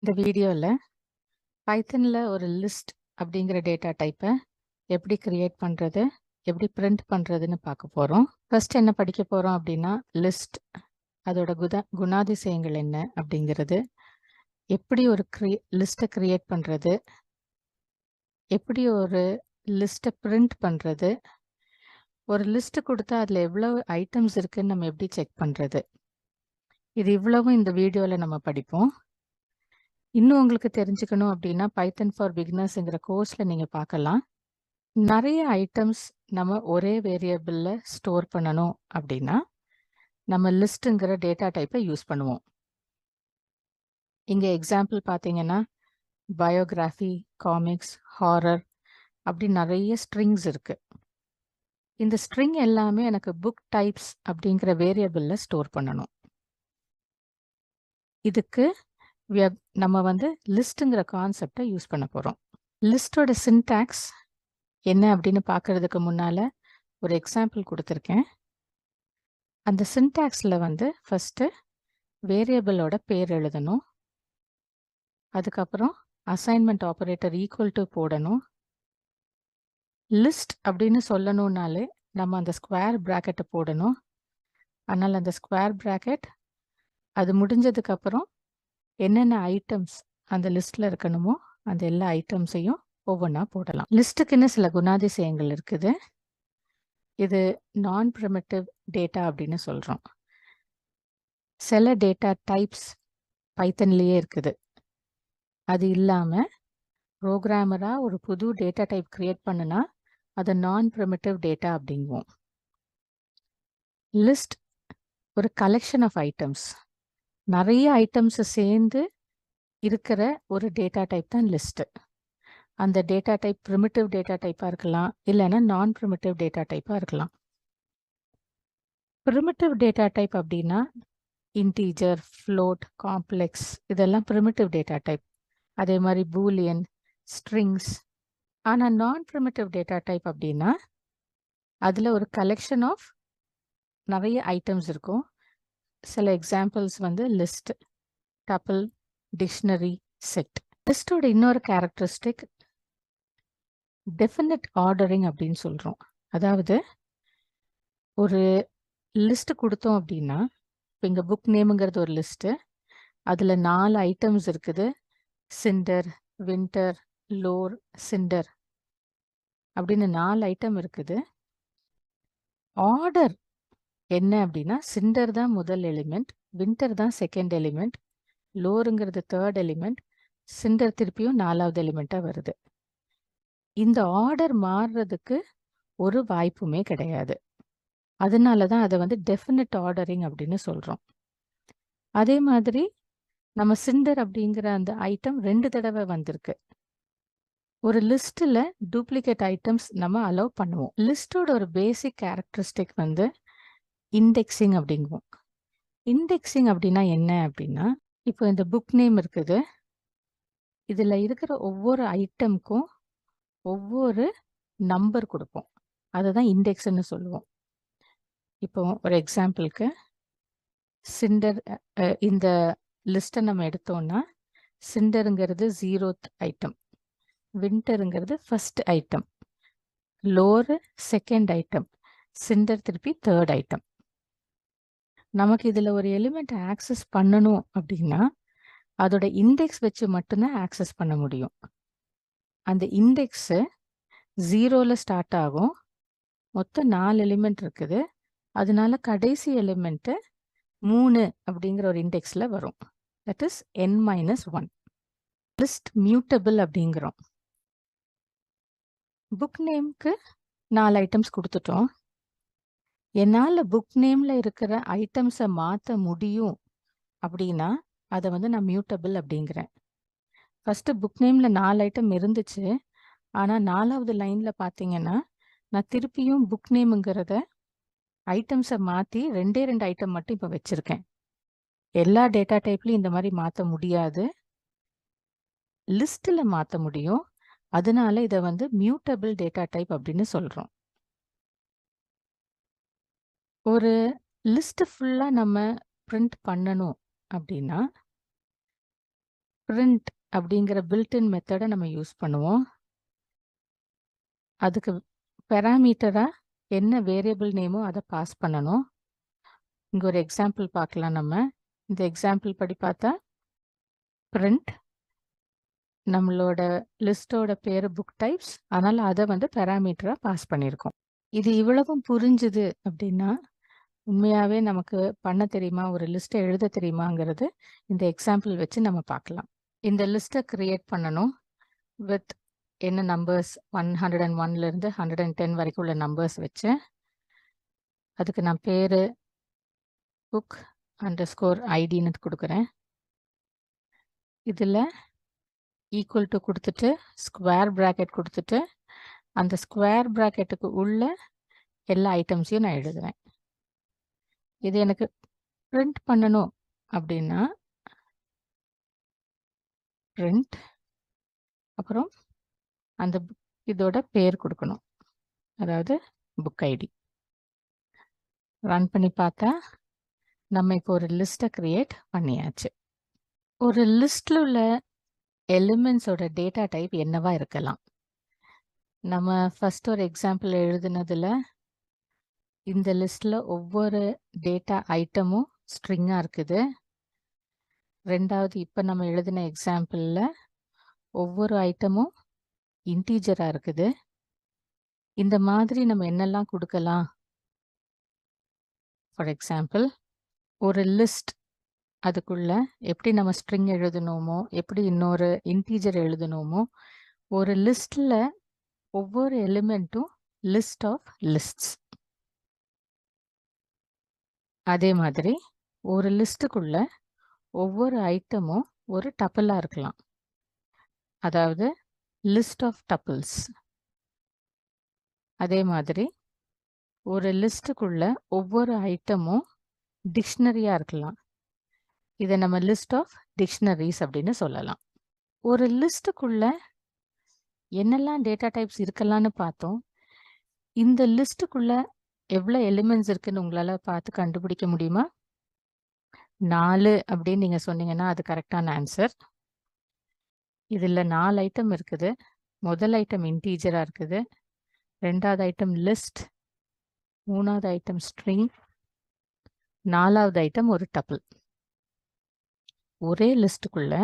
இந்த வீடியோல பைத்தன்ல ஒரு லிஸ்ட் அப்படிங்கிற டேட்டா டைப்பை எப்படி கிரியேட் பண்றது, எப்படி பிரிண்ட் பண்றதுன்னு பார்க்க போறோம். ஃபர்ஸ்ட் என்ன படிக்க போறோம் அப்படின்னா லிஸ்ட், அதோட குணாதிசயங்கள் என்ன அப்படிங்கிறது, எப்படி ஒரு லிஸ்ட்டை கிரியேட் பண்றது, எப்படி ஒரு லிஸ்ட்டை பிரிண்ட் பண்றது, ஒரு லிஸ்ட் கொடுத்தா அதில் எவ்வளவு ஐட்டம்ஸ் இருக்குன்னு நம்ம எப்படி செக் பண்றது, இது இவ்வளவும் இந்த வீடியோவில் நம்ம படிப்போம். இன்னும் உங்களுக்கு தெரிஞ்சுக்கணும் அப்படின்னா பைத்தன் ஃபார் பிகினர்ஸ்ங்கிற கோர்ஸில் நீங்கள் பார்க்கலாம். நிறைய ஐட்டம்ஸ் நம்ம ஒரே வேரியபிளில் ஸ்டோர் பண்ணணும் அப்படின்னா நம்ம லிஸ்ட்டுங்கிற டேட்டா டைப்பை யூஸ் பண்ணுவோம். இங்கே எக்ஸாம்பிள் பார்த்தீங்கன்னா பயோகிராஃபி, காமிக்ஸ், ஹாரர் அப்படி நிறைய ஸ்ட்ரிங்ஸ் இருக்கு. இந்த ஸ்ட்ரிங் எல்லாமே எனக்கு புக் டைப்ஸ் அப்படிங்கிற வேரியபிளில் ஸ்டோர் பண்ணணும். இதுக்கு நம்ம லிஸ்ட்டுங்கிற கான்செப்டை யூஸ் பண்ண போகிறோம். லிஸ்டோட சின்டாக்ஸ் என்ன அப்படின்னு பார்க்கறதுக்கு முன்னால் ஒரு எக்ஸாம்பிள் கொடுத்துருக்கேன். அந்த சின்டாக்ஸில் ஃபஸ்ட்டு வேரியபிளோட பேர் எழுதணும். அதுக்கப்புறம் அசைன்மெண்ட் ஆப்ரேட்டர் ஈக்குவல் டு போடணும். லிஸ்ட் அப்படின்னு சொல்லணும்னாலே நம்ம அந்த ஸ்கொயர் ப்ராக்கெட்டை போடணும். அதனால் அந்த ஸ்கொயர் ப்ராக்கெட் அது முடிஞ்சதுக்கப்புறம் என்னென்ன ஐட்டம்ஸ் அந்த லிஸ்ட்டில் இருக்கணுமோ அந்த எல்லா ஐட்டம்ஸையும் ஒவ்வொன்றா போடலாம். லிஸ்ட்டுக்குன்னு சில குணாதிசயங்கள் இருக்குது. இது நான் ப்ரிமிட்டிவ் டேட்டா அப்படின்னு சொல்கிறோம். சில டேட்டா டைப்ஸ் பைத்தன்லேயே இருக்குது. அது இல்லாமல் ப்ரோக்ராமராக ஒரு புது டேட்டா டைப் கிரியேட் பண்ணுனா அதை நான் ப்ரிமிட்டிவ் டேட்டா அப்படிங்குவோம். லிஸ்ட் ஒரு கலெக்ஷன் ஆஃப் ஐட்டம்ஸ், நிறைய ஐட்டம்ஸை சேர்ந்து இருக்கிற ஒரு டேட்டா டைப் தான் லிஸ்ட்டு. அந்த டேட்டா டைப் ப்ரிமிட்டிவ் டேட்டா டைப்பாக இருக்கலாம், இல்லைன்னா நான் ப்ரிமிட்டிவ் டேட்டா டைப்பாக இருக்கலாம். ப்ரிமிட்டிவ் டேட்டா டைப் அப்படின்னா இன்டீஜர், ஃப்ளோட், காம்ப்ளெக்ஸ் இதெல்லாம் ப்ரிமிட்டிவ் டேட்டா டைப். அதே மாதிரி பூலியன், ஸ்ட்ரிங்ஸ். ஆனால் நான் ப்ரிமிட்டிவ் டேட்டா டைப் அப்படின்னா அதில் ஒரு கலெக்ஷன் ஆஃப் நிறைய ஐட்டம்ஸ் இருக்கும். சில examples list, tuple, dictionary, set. லிஸ்டோட இன்னொரு கேரக்டரிஸ்டிக் டெஃபினட் ஆர்டரிங் அப்படின்னு சொல்கிறோம். அதாவது ஒரு லிஸ்ட் கொடுத்தோம் அப்படின்னா இப்போ இங்கே புக் நேமுங்கிறது ஒரு லிஸ்ட்டு, அதில் 4 ஐட்டம்ஸ் இருக்குது. சிண்டர், வின்டர், லோர், சிண்டர் அப்படின்னு 4 ஐட்டம் இருக்குது. ஆர்டர் என்ன அப்படின்னா சிண்டர் தான் முதல் எலிமெண்ட், வின்டர் தான் செகண்ட் எலிமெண்ட், லோருங்கிறது தேர்ட் எலிமெண்ட், சிண்டர் திருப்பியும் 4வது எலிமெண்ட்டாக வருது. இந்த ஆர்டர் மாறுறதுக்கு ஒரு வாய்ப்புமே கிடையாது. அதனால தான் அதை டெஃபினட் ஆர்டரிங் அப்படின்னு சொல்கிறோம். அதே மாதிரி நம்ம சிண்டர் அப்படிங்கிற அந்த ஐட்டம் 2 தடவை வந்திருக்கு. ஒரு லிஸ்ட்டில் டூப்ளிகேட் ஐட்டம்ஸ் நம்ம அலோவ் பண்ணுவோம். லிஸ்ட்டோட ஒரு பேசிக் கேரக்டரிஸ்டிக் இண்டெக்ஸிங் அப்படிங்குவோம். இண்டெக்ஸிங் அப்படின்னா என்ன அப்படின்னா இப்போ இந்த புக் நேம் இருக்குது, இதில் இருக்கிற ஒவ்வொரு ஐட்டம்க்கும் ஒவ்வொரு நம்பர் கொடுப்போம். அதை தான் இண்டெக்ஸ்ன்னு சொல்லுவோம். இப்போ ஒரு எக்ஸாம்பிளுக்கு சிண்டர், இந்த லிஸ்ட்டை நம்ம எடுத்தோம்னா சிண்டருங்கிறது 0th ஐட்டம், வின்டருங்கிறது first item, lore second item, cinder திருப்பி தேர்ட் ஐட்டம். நமக்கு இதில் ஒரு எலிமெண்ட் ஆக்சஸ் பண்ணணும் அப்படின்னா அதோட இண்டெக்ஸ் வச்சு மட்டும்தான் ஆக்சஸ் பண்ண முடியும். அந்த இண்டெக்ஸு 0ல் ஸ்டார்ட் ஆகும். மொத்தம் 4 எலிமெண்ட் இருக்குது. அதனால கடைசி எலிமெண்ட்டு 3 அப்படிங்கிற ஒரு இண்டெக்ஸில் வரும். That is n-1. List mutable அப்படிங்கிறோம். புக் நேம்க்கு 4 ஐட்டம்ஸ் கொடுத்துட்டோம். என்னால் புக் நேமில் இருக்கிற ஐட்டம்ஸை மாற்ற முடியும் அப்படின்னா அதை நான் மியூட்டபிள் அப்படிங்கிறேன். ஃபஸ்ட்டு புக் நேமில் 4 ஐட்டம் இருந்துச்சு, ஆனால் 4வது லைனில் பார்த்தீங்கன்னா நான் திருப்பியும் புக் நேமுங்கிறத ஐட்டம்ஸை மாற்றி 2 ஐட்டம் மட்டும் இப்போ வச்சுருக்கேன். எல்லா டேட்டா டைப்லையும் இந்த மாதிரி மாற்ற முடியாது, லிஸ்ட்டில் மாற்ற முடியும். அதனால இதை மியூட்டபிள் டேட்டா டைப் அப்படின்னு சொல்கிறோம். ஒரு லிஸ்ட் ஃபுல்லாக நம்ம பிரிண்ட் பண்ணணும் அப்படின்னா பிரிண்ட் அப்படிங்கிற பில்ட்-இன் மெத்தடை நம்ம யூஸ் பண்ணுவோம். அதுக்கு பேராமீட்டரா என்ன வேரியபிள் நேமோ அதை பாஸ் பண்ணணும். இங்க ஒரு எக்ஸாம்பிள் பார்க்கலாம் நம்ம. இந்த எக்ஸாம்பிள் படி பார்த்தா பிரிண்ட் நம்மளோட லிஸ்டோட பேரு புக் டைப்ஸ். அதனால அதை வந்து பேராமீட்டரா பாஸ் பண்ணியிருக்கோம். இது இவ்வளவும் புரிஞ்சுது அப்படின்னா உண்மையாவே நமக்கு பண்ண தெரியுமா, ஒரு லிஸ்ட்டை எழுத தெரியுமாங்கிறது இந்த எக்ஸாம்பிள் வச்சு நம்ம பார்க்கலாம். இந்த லிஸ்ட்டை கிரியேட் பண்ணணும் வித் என்ன நம்பர்ஸ் 101ல இருந்து 110 வரைக்கும் உள்ள நம்பர்ஸ் வச்சு அதுக்கு நான் பேரு புக் அண்டர்ஸ்கோர் ஐடின்னு கொடுக்குறேன். இதில் ஈக்குவல் டு கொடுத்துட்டு ஸ்கொயர் ப்ராக்கெட் கொடுத்துட்டு அந்த ஸ்கொயர் ப்ராக்கெட்டுக்கு உள்ள எல்லா ஐட்டம்ஸையும் நான் எழுதுறேன். இது எனக்கு பிரிண்ட் பண்ணணும் அப்படின்னா பிரிண்ட் அப்புறம் அந்த இதோட பேர் கொடுக்கணும், அதாவது புக் ஐடி. ரன் பண்ணி பார்த்தா நம்ம இப்போ ஒரு லிஸ்ட்டை கிரியேட் பண்ணியாச்சு. ஒரு லிஸ்ட்ல உள்ள எலிமெண்ட்ஸோட டேட்டா டைப் என்னவா இருக்கலாம்? நம்ம ஃபர்ஸ்ட் ஒரு எக்ஸாம்பிள் எழுதுனதுல இந்த லிஸ்ட்ல ஒவ்வொரு டேட்டா ஐட்டமும் ஸ்ட்ரிங்கா இருக்குது. ரெண்டாவது இப்போ நம்ம எழுதின எக்ஸாம்பிள்ல ஒவ்வொரு ஐட்டமும் இன்டீஜரா இருக்குது. இந்த மாதிரி நம்ம என்னெல்லாம் கொடுக்கலாம்? ஃபார் எக்ஸாம்பிள் ஒரு லிஸ்ட் அதுக்குள்ள எப்படி நம்ம ஸ்ட்ரிங் எழுதணுமோ, எப்படி இன்னொரு இன்டீஜர் எழுதணுமோ, ஒரு லிஸ்ட்ல ஒவ்வொரு எலிமெண்ட்டும் லிஸ்ட் ஆஃப் லிஸ்ட்ஸ். அதே மாதிரி ஒரு லிஸ்ட்டுக்குள்ள ஒவ்வொரு ஐட்டமும் ஒரு டப்பிளா இருக்கலாம், அதாவது லிஸ்ட் ஆஃப் டப்பிள்ஸ். அதே மாதிரி ஒரு லிஸ்ட்டுக்குள்ள ஒவ்வொரு ஐட்டமும் டிக்ஷனரியா இருக்கலாம். இதை நம்ம லிஸ்ட் ஆஃப் டிக்ஷனரிஸ் அப்படின்னு சொல்லலாம். ஒரு லிஸ்ட்டுக்குள்ள என்னெல்லாம் டேட்டா டைப்ஸ் இருக்கலாம்னு பார்த்தோம். இந்த லிஸ்ட்டுக்குள்ள எவ்வளோ எலிமெண்ட்ஸ் இருக்குன்னு உங்களால பார்த்து கண்டுபிடிக்க முடியுமா? 4 அப்படின்னு நீங்க சொன்னீங்கன்னா அது கரெக்டான ஆன்சர். இதுல 4 ஐட்டம் இருக்குது. முதல் ஐட்டம் இன்டீஜரா இருக்குது, ரெண்டாவது ஐட்டம் லிஸ்ட், மூணாவது ஐட்டம் ஸ்ட்ரிங், நாலாவது ஐட்டம் ஒரு டப்பிள். ஒரே லிஸ்ட்டுக்குள்ள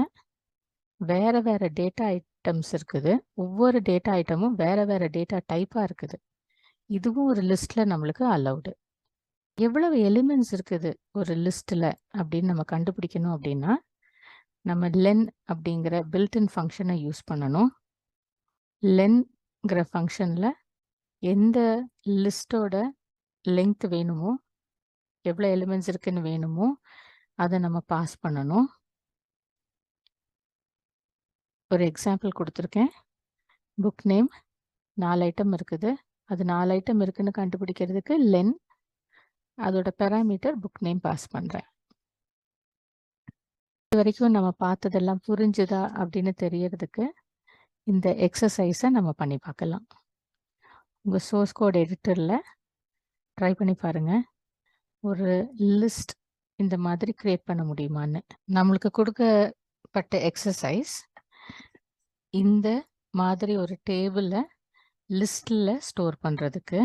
வேற வேற டேட்டா ஐட்டம்ஸ் இருக்குது. ஒவ்வொரு டேட்டா ஐட்டமும் வேற வேற டேட்டா டைப்பா இருக்குது. இதுவும் ஒரு லிஸ்ட்ல நம்மளுக்கு அலௌடு. எவ்வளவு எலிமெண்ட்ஸ் இருக்குது ஒரு லிஸ்ட்ல அப்படின்னு நம்ம கண்டுபிடிக்கணும் அப்படின்னா நம்ம லென் அப்படிங்கிற பில்ட்-இன் ஃபங்க்ஷனை யூஸ் பண்ணணும். லென்ங்கிற ஃபங்க்ஷன்ல எந்த லிஸ்டோட லெங்த் வேணுமோ, எவ்வளோ எலிமெண்ட்ஸ் இருக்குன்னு வேணுமோ அதை நம்ம பாஸ் பண்ணணும். ஒரு எக்ஸாம்பிள் கொடுத்துருக்கேன். புக் நேம் 4 ஐட்டம் இருக்குது. அது 4 ஐட்டம் இருக்குன்னு கண்டுபிடிக்கிறதுக்கு லென், அதோட பேராமீட்டர் புக் நேம் பாஸ் பண்ணுறேன். இது வரைக்கும் நம்ம பார்த்ததெல்லாம் புரிஞ்சுதா அப்படின்னு தெரியறதுக்கு இந்த எக்ஸசைஸை நம்ம பண்ணி பார்க்கலாம். உங்கள் சோர்ஸ் கோட் எடிட்டரில் ட்ரை பண்ணி பாருங்கள். ஒரு லிஸ்ட் இந்த மாதிரி கிரியேட் பண்ண முடியுமான்னு. நம்மளுக்கு கொடுக்கப்பட்ட எக்ஸசைஸ் இந்த மாதிரி ஒரு டேபிளை லிஸ்டில் ஸ்டோர் பண்ணுறதுக்கு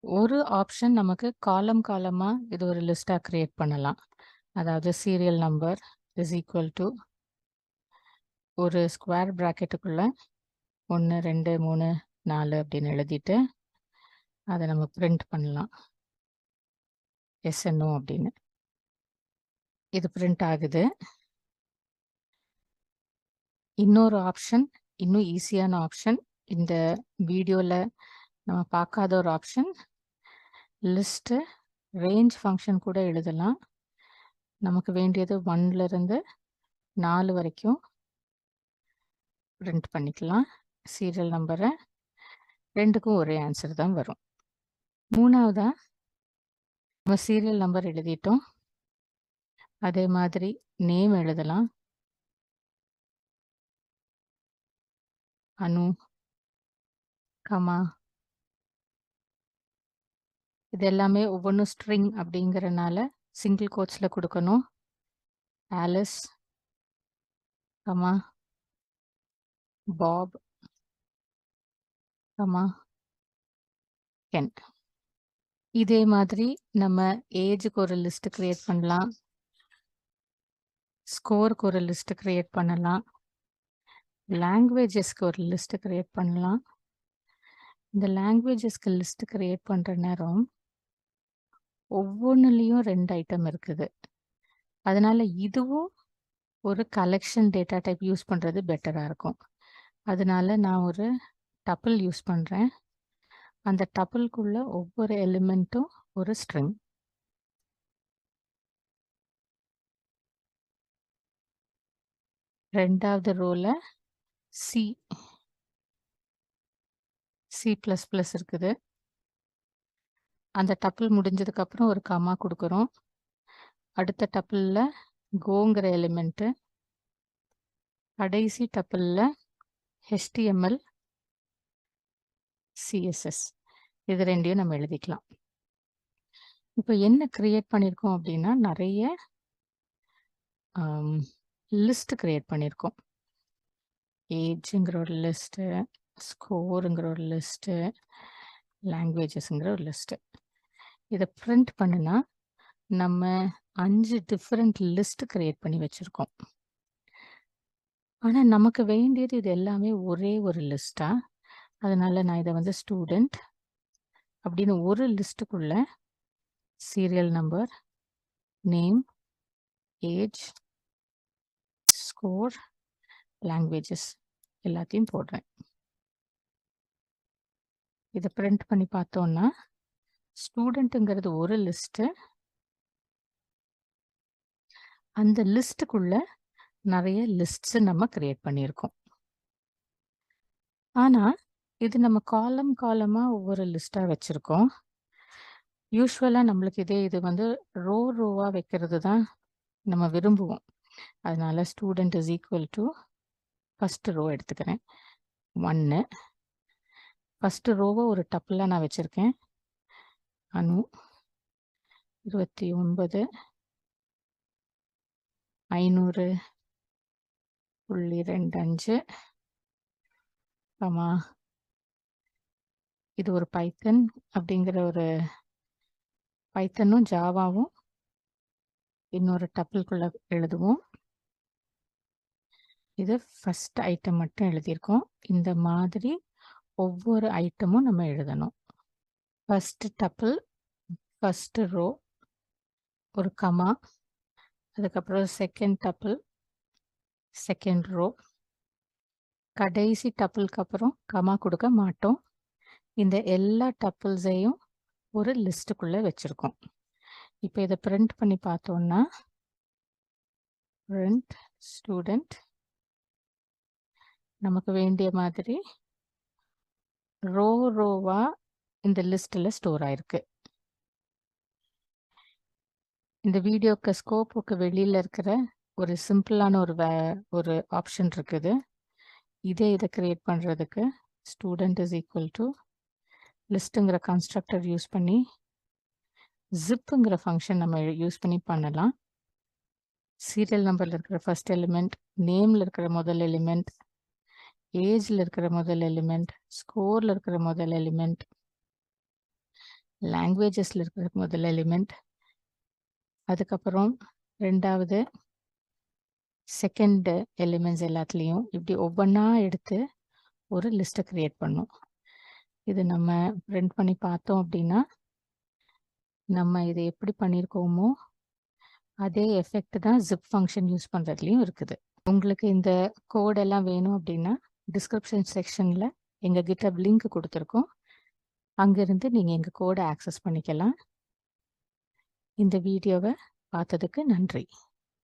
ஒரு ஆப்ஷன் நமக்கு காலம் காலமாக இது ஒரு லிஸ்ட்டாக கிரியேட் பண்ணலாம். அதாவது serial number is equal to ஒரு ஸ்கொயர் ப்ராக்கெட்டுக்குள்ள 1 2 3 4 அப்படின்னு எழுதிட்டு அதை நம்ம பிரிண்ட் பண்ணலாம். எஸ்என்ஓ அப்படின்னு இது பிரிண்ட் ஆகுது. இன்னொரு ஆப்ஷன், இன்னும் ஈஸியான ஆப்ஷன், இந்த வீடியோவில் நம்ம பார்க்காத ஒரு ஆப்ஷன், லிஸ்ட்டு ரேஞ்ச் ஃபங்க்ஷன் கூட எழுதலாம். நமக்கு வேண்டியது 1ல இருந்து 4 வரைக்கும் பிரிண்ட் பண்ணிக்கலாம். சீரியல் நம்பரை ரெண்டுக்கும் ஒரே ஆன்சர் தான் வரும். மூணாவதா நம்ம சீரியல் நம்பர் எழுதிட்டோம். அதே மாதிரி நேம் எழுதலாம். அனு, கமா, இது எல்லாமே ஒவ்வொன்றும் ஸ்ட்ரிங் அப்படிங்கிறனால சிங்கிள் கோட்ஸில் கொடுக்கணும். Alice, comma, Bob, comma, Ken. இதே மாதிரி நம்ம ஏஜுக்கு ஒரு லிஸ்ட் கிரியேட் பண்ணலாம், ஸ்கோருக்கு ஒரு லிஸ்ட் கிரியேட் பண்ணலாம், லாங்குவேஜஸ்க்கு ஒரு லிஸ்ட் கிரியேட் பண்ணலாம். இந்த லாங்குவேஜஸ்க்கு லிஸ்ட் கிரியேட் பண்ணுற நேரம் ஒவ்வொன்றுலேயும் 2 ஐட்டம் இருக்குது. அதனால இதுவும் ஒரு கலெக்ஷன் டேட்டா டைப் யூஸ் பண்ணுறது பெட்டராக இருக்கும். அதனால நான் ஒரு டப்பிள் யூஸ் பண்ணுறேன். அந்த டப்பிள்குள்ள ஒவ்வொரு எலிமெண்ட்டும் ஒரு ஸ்ட்ரிங். ரெண்டாவது ரோல சி ++ இருக்குது. அந்த டப்பிள் முடிஞ்சதுக்கப்புறம் ஒரு கமா கொடுக்குறோம். அடுத்த டப்பிளில் கோங்கிற எலிமெண்ட்டு, கடைசி டப்பிளில் HTML, CSS இது ரெண்டையும் நம்ம எழுதிக்கலாம். இப்போ என்ன கிரியேட் பண்ணியிருக்கோம் அப்படின்னா நிறைய லிஸ்ட் கிரியேட் பண்ணியிருக்கோம். ஏஜுங்கிற ஒரு லிஸ்ட்டு, ஸ்கோருங்கிற ஒரு லிஸ்ட்டு, லாங்குவேஜஸ்ங்கிற ஒரு லிஸ்ட்டு. இதை பிரிண்ட் பண்ணுனா நம்ம 5 டிஃப்ரெண்ட் லிஸ்ட் கிரியேட் பண்ணி வச்சுருக்கோம். ஆனால் நமக்கு வேண்டியது இது எல்லாமே ஒரே ஒரு லிஸ்ட்டா. அதனால நான் இதை வந்து ஸ்டூடெண்ட் அப்படின்னு ஒரு லிஸ்ட்டுக்குள்ள serial number, name, age, score, languages எல்லாத்தையும் போடுறேன். இதை பிரிண்ட் பண்ணி பார்த்தோம்னா ஸ்டூடெண்ட்டுங்கிறது ஒரு லிஸ்ட்டு, அந்த லிஸ்ட்டுக்குள்ள நிறைய லிஸ்ட்ஸ் நம்ம கிரியேட் பண்ணியிருக்கோம். ஆனால் இது நம்ம காலமாக ஒவ்வொரு லிஸ்ட்டாக வச்சுருக்கோம். யூஸ்வலாக நம்மளுக்கு இது வந்து ரோவாக வைக்கிறது தான் நம்ம விரும்புவோம். அதனால student is equal to first row எடுத்துக்கிறேன் 1. ஃபஸ்ட்டு ரோவை ஒரு டப்பிளாக நான் வச்சுருக்கேன். அனு 29 500.25 கமா, இது ஒரு பைத்தன் அப்படிங்கிற ஒரு பைத்தனும் ஜாவாவும் இன்னொரு டப்பிள்குள்ள எழுதுவோம். இது ஃபர்ஸ்ட் ஐட்டம் மட்டும் எழுதியிருக்கோம். இந்த மாதிரி ஒவ்வொரு ஐட்டமும் நம்ம எழுதணும். ஃபர்ஸ்ட் டப்பிள், ஃபர்ஸ்ட் ரோ, ஒரு கமா, அதுக்கப்புறம் செகண்ட் டப்பிள், செகண்ட் ரோ, கடைசி டப்பிளுக்கு அப்புறம் கமா கொடுக்க மாட்டோம். இந்த எல்லா டப்பிள்ஸையும் ஒரு லிஸ்ட்டுக்குள்ளே வச்சுருக்கோம். இப்போ இதை பிரிண்ட் பண்ணி பார்த்தோம்னா பிரிண்ட் ஸ்டூடெண்ட் நமக்கு வேண்டிய மாதிரி ரோவா இந்த லிஸ்ட்டில் ஸ்டோர் ஆயிருக்கு. இந்த வீடியோக்கு ஸ்கோப்புக்கு வெளியில் இருக்கிற ஒரு சிம்பிளான ஒரு ஆப்ஷன் இருக்குது. இதை கிரியேட் பண்ணுறதுக்கு ஸ்டூடெண்ட் இஸ் ஈக்குவல் டு லிஸ்ட்டுங்கிற கன்ஸ்ட்ரக்டர் யூஸ் பண்ணி ஜிப்புங்கிற ஃபங்க்ஷன் நம்ம யூஸ் பண்ணி பண்ணலாம். சீரியல் நம்பரில் இருக்கிற ஃபர்ஸ்ட் எலிமெண்ட், நேமில் இருக்கிற முதல் எலிமெண்ட், ஏஜில் இருக்கிற முதல் எலிமெண்ட், ஸ்கோரில் இருக்கிற முதல் எலிமெண்ட், லாங்குவேஜஸில் இருக்கிற முதல் எலிமெண்ட், அதுக்கப்புறம் ரெண்டாவது செகண்ட் எலிமெண்ட்ஸ் எல்லாத்துலேயும் இப்படி ஒவ்வொன்றா எடுத்து ஒரு லிஸ்ட்டை க்ரியேட் பண்ணும். இது நம்ம பிரிண்ட் பண்ணி பார்த்தோம் அப்படின்னா நம்ம இதை எப்படி பண்ணியிருக்கோமோ அதே எஃபெக்ட் தான் ஜிப் ஃபங்க்ஷன் யூஸ் பண்ணுறதுலையும் இருக்குது. உங்களுக்கு இந்த கோடெல்லாம் வேணும் அப்படின்னா டிஸ்கிரிப்ஷன் செக்ஷனில் எங்கள் GitHub லிங்க் கொடுத்துருக்கோம். அங்கேருந்து நீங்கள் எங்கள் கோடை ஆக்சஸ் பண்ணிக்கலாம். இந்த வீடியோவை பார்த்ததுக்கு நன்றி.